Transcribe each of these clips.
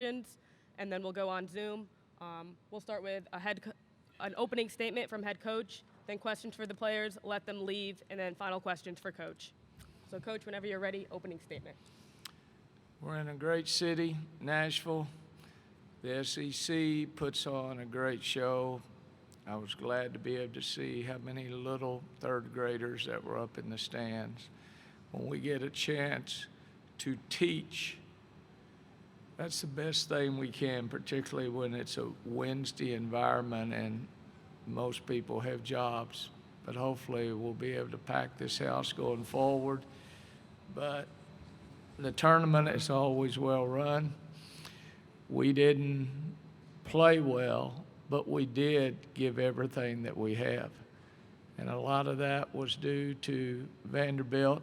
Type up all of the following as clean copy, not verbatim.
and then we'll go on Zoom. We'll start with an opening statement from head coach, then questions for the players, let them leave, and then final questions for coach. So, Coach, whenever you're ready, opening statement. We're in a great city, Nashville. The SEC puts on a great show. I was glad to be able to see how many little third graders that were up in the stands. When we get a chance to teach, that's the best thing we can, particularly when it's a Wednesday environment and most people have jobs. But hopefully we'll be able to pack this house going forward. But the tournament is always well run. We didn't play well, but we did give everything that we have. And a lot of that was due to Vanderbilt.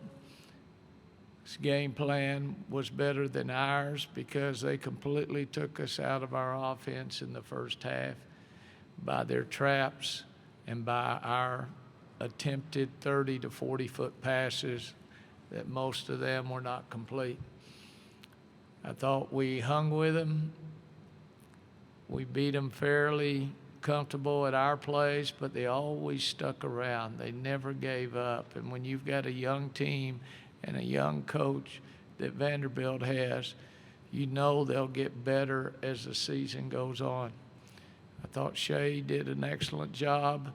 His game plan was better than ours because they completely took us out of our offense in the first half by their traps and by our attempted 30 to 40-foot passes that most of them were not complete. I thought we hung with them. We beat them fairly comfortable at our place, but they always stuck around. They never gave up. And when you've got a young team and a young coach that Vanderbilt has, you know they'll get better as the season goes on. I thought Shea did an excellent job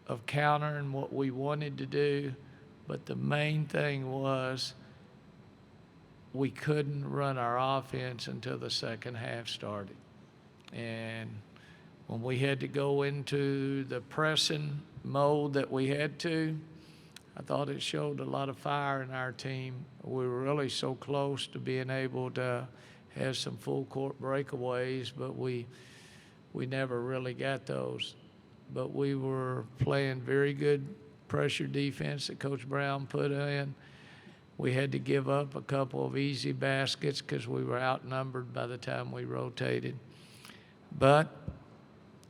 of countering what we wanted to do, but the main thing was we couldn't run our offense until the second half started. And when we had to go into the pressing mode that we had to, I thought it showed a lot of fire in our team. We were really so close to being able to have some full court breakaways, but we never really got those. But we were playing very good pressure defense that Coach Brown put in. We had to give up a couple of easy baskets because we were outnumbered by the time we rotated. But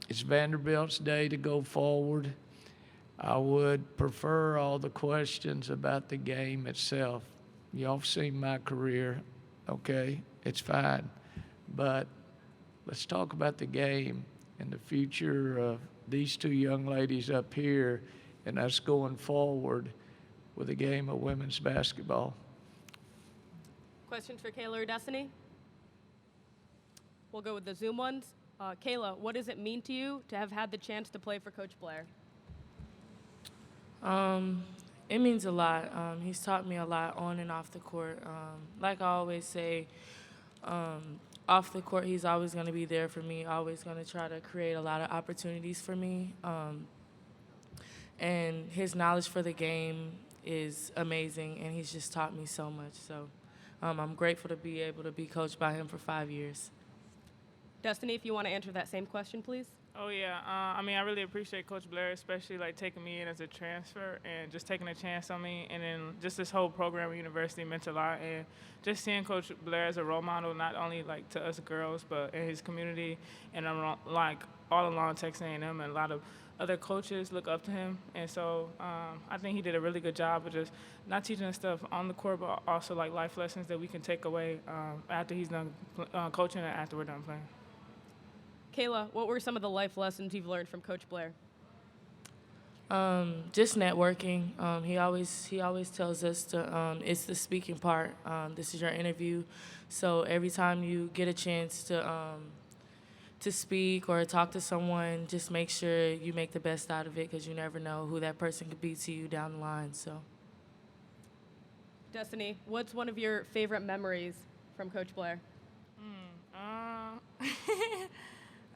it's Vanderbilt's day to go forward. I would prefer all the questions about the game itself. Y'all have seen my career, okay? It's fine. But let's talk about the game and the future of these two young ladies up here and us going forward with a game of women's basketball. Questions for Kayla or Destiny? We'll go with the Zoom ones. Kayla, what does it mean to you to have had the chance to play for Coach Blair? It means a lot. He's taught me a lot on and off the court. Like I always say, off the court, he's always going to be there for me, always going to try to create a lot of opportunities for me. And his knowledge for the game is amazing, and he's just taught me so much. So I'm grateful to be able to be coached by him for 5 years. Destiny, if you want to answer that same question, please. Oh, yeah. I really appreciate Coach Blair, especially, taking me in as a transfer and just taking a chance on me. And then just this whole program at university meant a lot. And just seeing Coach Blair as a role model, not only, to us girls, but in his community. And, all along Texas A&M and a lot of other coaches look up to him. And so I think he did a really good job of just not teaching us stuff on the court, but also, life lessons that we can take away after he's done coaching and after we're done playing. Kayla, what were some of the life lessons you've learned from Coach Blair? Just networking. He always tells us it's the speaking part. This is your interview, so every time you get a chance to speak or talk to someone, just make sure you make the best out of it because you never know who that person could be to you down the line. So, Destiny, what's one of your favorite memories from Coach Blair?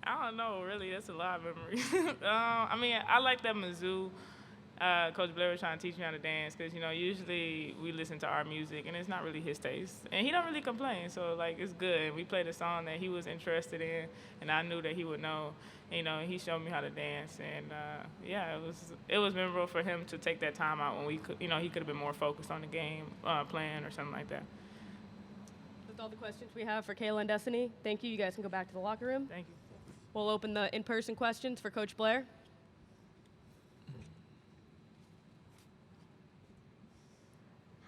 I don't know, really. That's a lot of memories. I like that Mizzou. Coach Blair was trying to teach me how to dance because, usually we listen to our music and it's not really his taste. And he don't really complain, so, it's good. We played a song that he was interested in, and I knew that he would know. He showed me how to dance, and, it was memorable for him to take that time out when we could, he could have been more focused on the game plan or something like that. That's all the questions we have for Kayla and Destiny. Thank you. You guys can go back to the locker room. Thank you. We'll open the in-person questions for Coach Blair.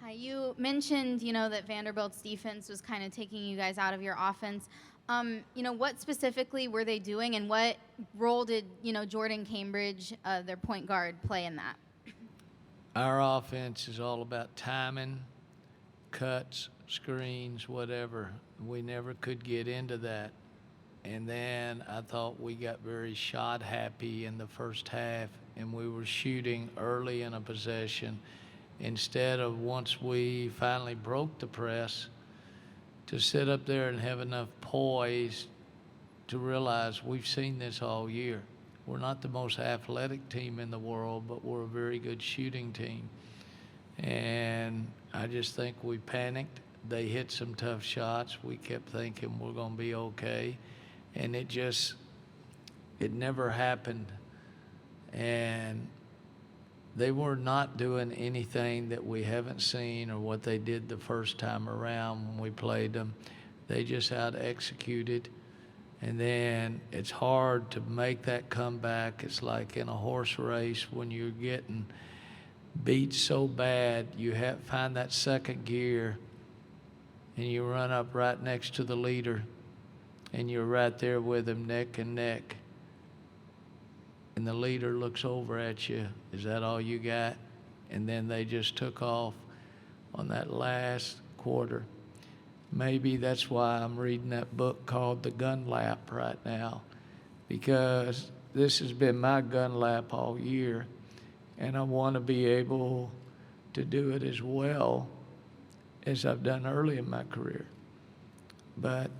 Hi, you mentioned, that Vanderbilt's defense was kind of taking you guys out of your offense. What specifically were they doing, and what role did, Jordan Cambridge, their point guard, play in that? Our offense is all about timing, cuts, screens, whatever. We never could get into that. And then I thought we got very shot happy in the first half, and we were shooting early in a possession instead of, once we finally broke the press, to sit up there and have enough poise to realize we've seen this all year. We're not the most athletic team in the world, but we're a very good shooting team. And I just think we panicked. They hit some tough shots. We kept thinking we're going to be okay. And it never happened. And they were not doing anything that we haven't seen or what they did the first time around when we played them. They just out-executed. And then it's hard to make that comeback. It's like in a horse race when you're getting beat so bad, you find that second gear and you run up right next to the leader and you're right there with him neck and neck. And the leader looks over at you. Is that all you got? And then they just took off on that last quarter. Maybe that's why I'm reading that book called The Gun Lap right now, because this has been my gun lap all year, and I want to be able to do it as well as I've done early in my career. But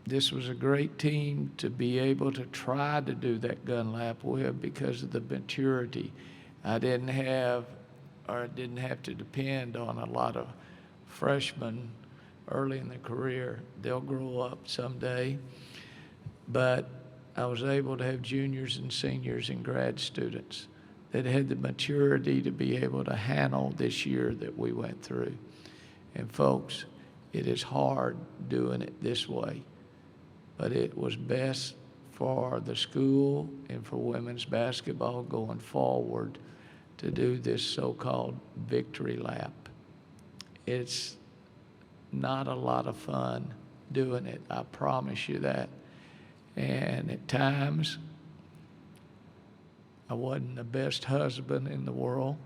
this was a great team to be able to try to do that gun lap with because of the maturity. I didn't have to depend on a lot of freshmen early in their career. They'll grow up someday. But I was able to have juniors and seniors and grad students that had the maturity to be able to handle this year that we went through. And folks, it is hard doing it this way, but it was best for the school and for women's basketball going forward to do this so-called victory lap. It's not a lot of fun doing it, I promise you that. And at times, I wasn't the best husband in the world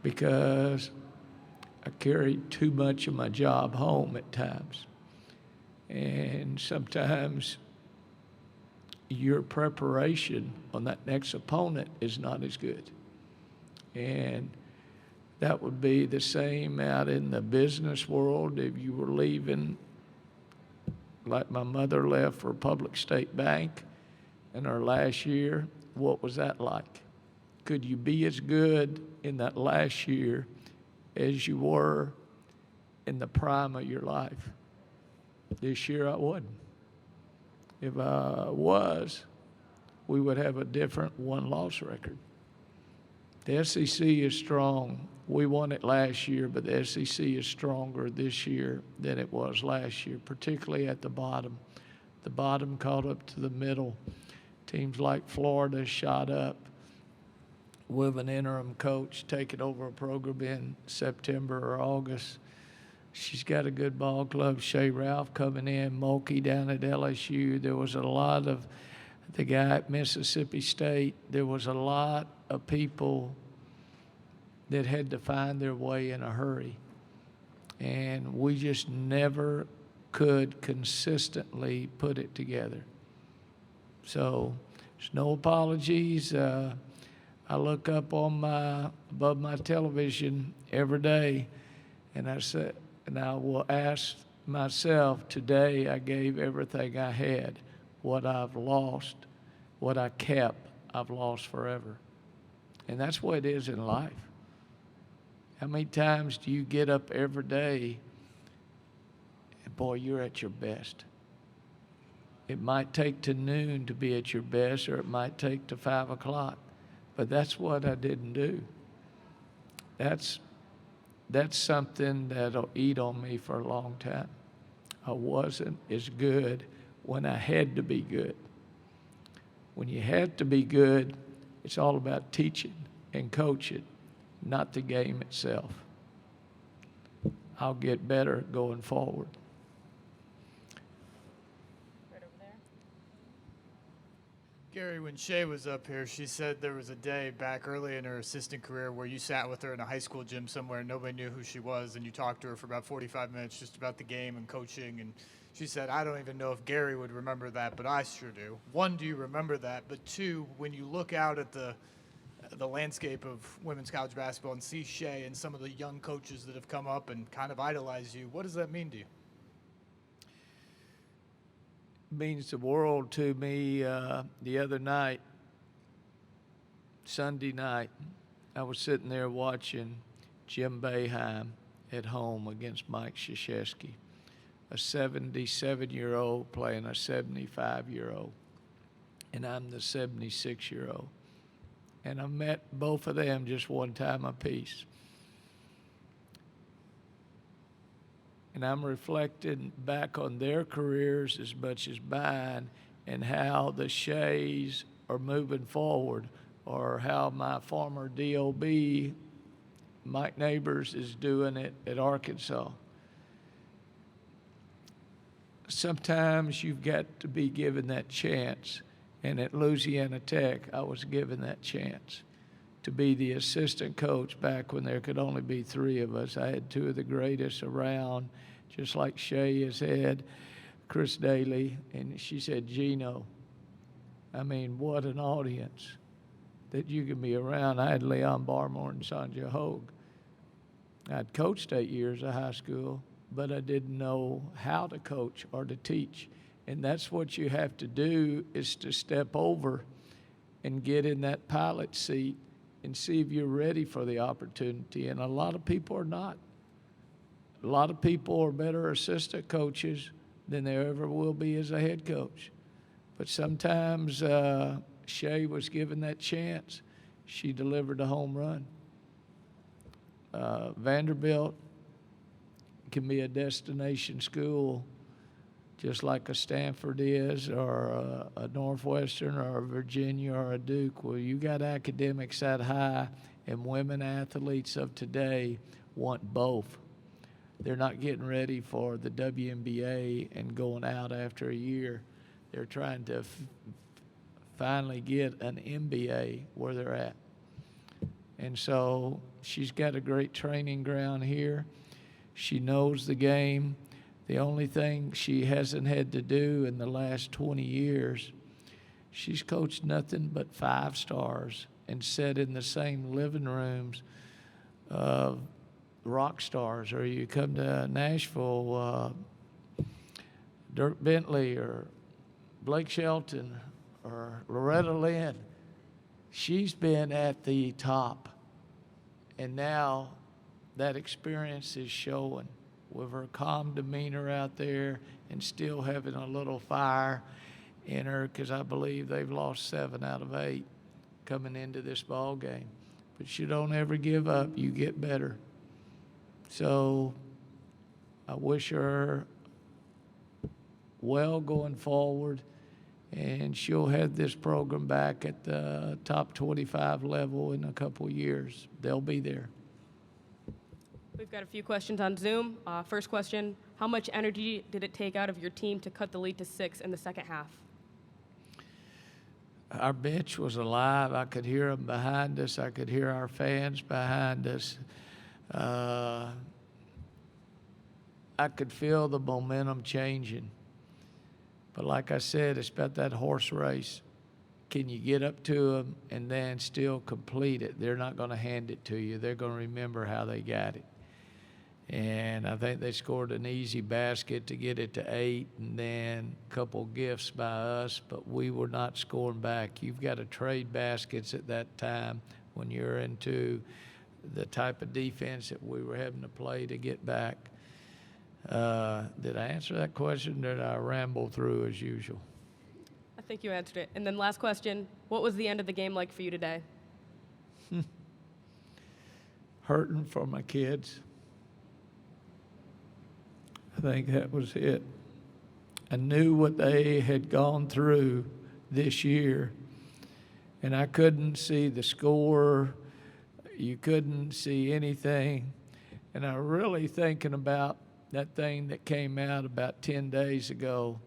because I carried too much of my job home at times. And sometimes your preparation on that next opponent is not as good. And that would be the same out in the business world. If you were leaving, like my mother left for Public State Bank in her last year, what was that like? Could you be as good in that last year as you were in the prime of your life? This year I wasn't. If I was, we would have a different one-loss record. The SEC is strong. We won it last year, but the SEC is stronger this year than it was last year, particularly at the bottom. The bottom caught up to the middle. Teams like Florida shot up with an interim coach taking over a program in September or August. She's got a good ball club. Shea Ralph coming in, Mulkey down at LSU. There was a lot of the guy at Mississippi State. There was a lot of people that had to find their way in a hurry. And we just never could consistently put it together. So there's no apologies. I look up above my television every day, and I will ask myself, today I gave everything I had. What I've lost, what I kept, I've lost forever. And that's what it is in life. How many times do you get up every day and, boy, you're at your best? It might take to noon to be at your best, or it might take to 5 o'clock. But that's what I didn't do. That's something that'll eat on me for a long time. I wasn't as good when I had to be good. When you had to be good, it's all about teaching and coaching, not the game itself. I'll get better going forward. Right over there. Gary, when Shay was up here, she said there was a day back early in her assistant career where you sat with her in a high school gym somewhere and nobody knew who she was, and you talked to her for about 45 minutes just about the game and coaching. And she said, I don't even know if Gary would remember that, but I sure do. One, do you remember that? But two, when you look out at the landscape of women's college basketball and see Shay and some of the young coaches that have come up and kind of idolize you, what does that mean to you? Means the world to me. The other night, Sunday night, I was sitting there watching Jim Boeheim at home against Mike Krzyzewski, a 77-year-old playing a 75-year-old, and I'm the 76-year-old. And I met both of them just one time apiece. And I'm reflecting back on their careers as much as mine, and how the Shays are moving forward, or how my former DOB, Mike Neighbors, is doing it at Arkansas. Sometimes you've got to be given that chance. And at Louisiana Tech, I was given that chance to be the assistant coach back when there could only be three of us. I had two of the greatest around, just like Shay has had, Chris Daly, and she said, Gino, I mean, what an audience that you can be around. I had Leon Barmore and Sonja Hogue. I'd coached 8 years of high school, but I didn't know how to coach or to teach. And that's what you have to do, is to step over and get in that pilot seat and see if you're ready for the opportunity. And a lot of people are not. A lot of people are better assistant coaches than they ever will be as a head coach. But sometimes Shay was given that chance. She delivered a home run. Vanderbilt can be a destination school, just like a Stanford is, or a Northwestern, or a Virginia, or a Duke. Well, you got academics that high, and women athletes of today want both. They're not getting ready for the WNBA and going out after a year. They're trying to finally get an MBA where they're at. And so she's got a great training ground here. She knows the game. The only thing she hasn't had to do in the last 20 years, she's coached nothing but 5 stars and sat in the same living rooms of rock stars. Or you come to Nashville, Dirk Bentley or Blake Shelton or Loretta Lynn. She's been at the top, and now that experience is showing with her calm demeanor out there and still having a little fire in her, because I believe they've lost 7 out of 8 coming into this ball game. But you don't ever give up. You get better. So I wish her well going forward, and she'll have this program back at the top 25 level in a couple years. They'll be there. We've got a few questions on Zoom. First question, how much energy did it take out of your team to cut the lead to 6 in the second half? Our bench was alive. I could hear them behind us. I could hear our fans behind us. I could feel the momentum changing. But like I said, it's about that horse race. Can you get up to them and then still complete it? They're not going to hand it to you. They're going to remember how they got it. And I think they scored an easy basket to get it to 8, and then a couple gifts by us, but we were not scoring back. You've got to trade baskets at that time when you're into the type of defense that we were having to play to get back. Did I answer that question, or did I ramble through as usual? I think you answered it. And then last question, what was the end of the game like for you today? Hurting for my kids. I think that was it. I knew what they had gone through this year, and I couldn't see the score. You couldn't see anything. And I'm really thinking about that thing that came out about 10 days ago,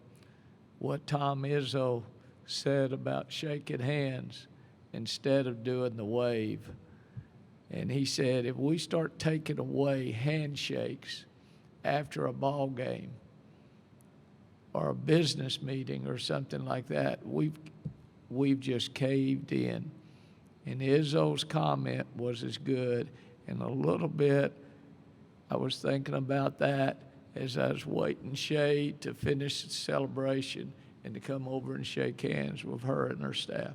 what Tom Izzo said about shaking hands instead of doing the wave. And he said, if we start taking away handshakes after a ball game or a business meeting or something like that, we've just caved in. And Izzo's comment was as good. And a little bit, I was thinking about that as I was waiting Shade to finish the celebration and to come over and shake hands with her and her staff.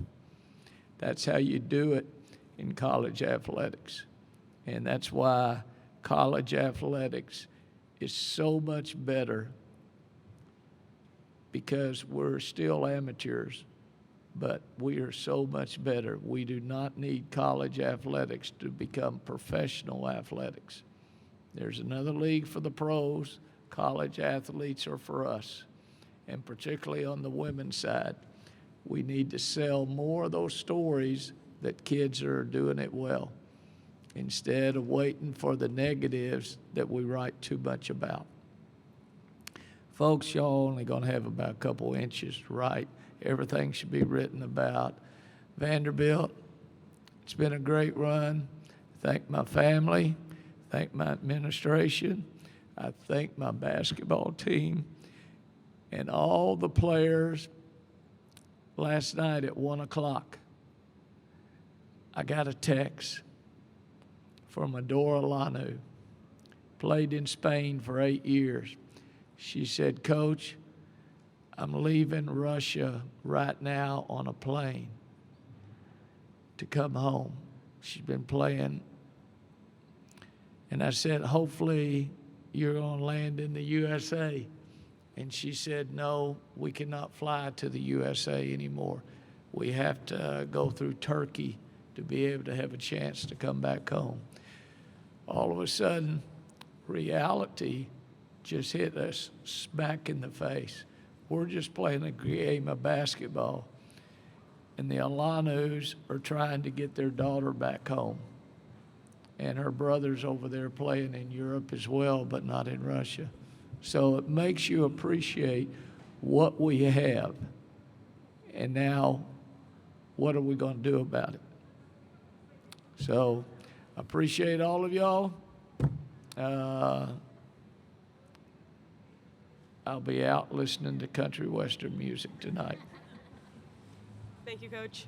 That's how you do it in college athletics. And that's why college athletics is so much better, because we're still amateurs, but we are so much better. We do not need college athletics to become professional athletics. There's another league for the pros. College athletes are for us. And particularly on the women's side, we need to sell more of those stories that kids are doing it well, instead of waiting for the negatives that we write too much about. Folks, y'all only going to have about a couple inches to write. Everything should be written about. Vanderbilt, it's been a great run. Thank my family. Thank my administration. I thank my basketball team and all the players. Last night at 1 o'clock, I got a text from Adora Lanu, played in Spain for 8 years. She said, Coach, I'm leaving Russia right now on a plane to come home. She's been playing. And I said, hopefully you're going to land in the USA. And she said, no, we cannot fly to the USA anymore. We have to go through Turkey to be able to have a chance to come back home. All of a sudden, reality just hit us smack in the face. We're just playing a game of basketball, and the Alanus are trying to get their daughter back home. And her brother's over there playing in Europe as well, but not in Russia. So it makes you appreciate what we have. And now, what are we going to do about it? So I appreciate all of y'all. I'll be out listening to country western music tonight. Thank you, Coach.